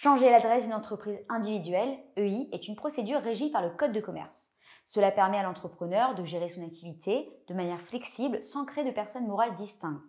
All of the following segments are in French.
Changer l'adresse d'une entreprise individuelle, EI, est une procédure régie par le Code de commerce. Cela permet à l'entrepreneur de gérer son activité de manière flexible sans créer de personne morale distincte.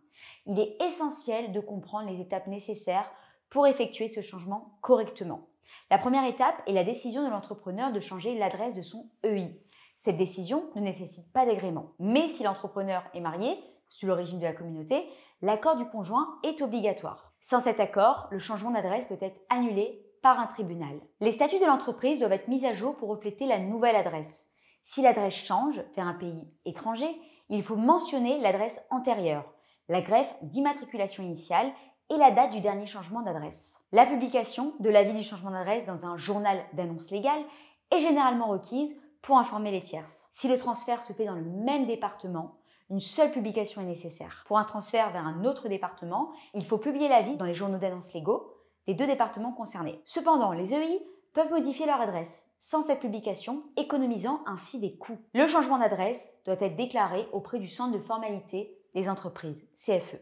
Il est essentiel de comprendre les étapes nécessaires pour effectuer ce changement correctement. La première étape est la décision de l'entrepreneur de changer l'adresse de son EI. Cette décision ne nécessite pas d'agrément. Mais si l'entrepreneur est marié, sous le régime de la communauté, l'accord du conjoint est obligatoire. Sans cet accord, le changement d'adresse peut être annulé par un tribunal. Les statuts de l'entreprise doivent être mis à jour pour refléter la nouvelle adresse. Si l'adresse change vers un pays étranger, il faut mentionner l'adresse antérieure, la greffe d'immatriculation initiale et la date du dernier changement d'adresse. La publication de l'avis du changement d'adresse dans un journal d'annonce légale est généralement requise pour informer les tierces. Si le transfert se fait dans le même département, une seule publication est nécessaire. Pour un transfert vers un autre département, il faut publier l'avis dans les journaux d'annonce légaux des deux départements concernés. Cependant, les EI peuvent modifier leur adresse sans cette publication, économisant ainsi des coûts. Le changement d'adresse doit être déclaré auprès du centre de formalité des entreprises, CFE,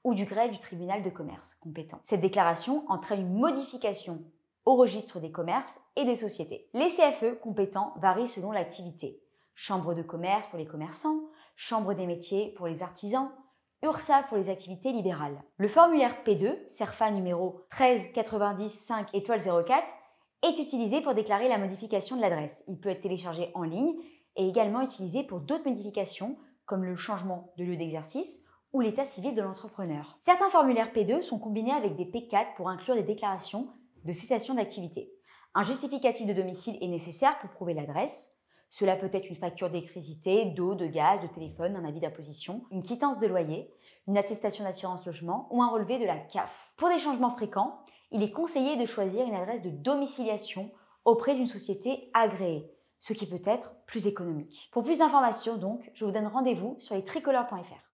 ou du greffe du tribunal de commerce compétent. Cette déclaration entraîne une modification au registre des commerces et des sociétés. Les CFE compétents varient selon l'activité. Chambre de commerce pour les commerçants, chambre des métiers pour les artisans, URSSAF pour les activités libérales. Le formulaire P2, CERFA numéro 13 90 5 étoile 04, est utilisé pour déclarer la modification de l'adresse. Il peut être téléchargé en ligne et également utilisé pour d'autres modifications comme le changement de lieu d'exercice ou l'état civil de l'entrepreneur. Certains formulaires P2 sont combinés avec des P4 pour inclure des déclarations de cessation d'activité. Un justificatif de domicile est nécessaire pour prouver l'adresse. Cela peut être une facture d'électricité, d'eau, de gaz, de téléphone, un avis d'imposition, une quittance de loyer, une attestation d'assurance logement ou un relevé de la CAF. Pour des changements fréquents, il est conseillé de choisir une adresse de domiciliation auprès d'une société agréée, ce qui peut être plus économique. Pour plus d'informations donc, je vous donne rendez-vous sur lestricolores.fr.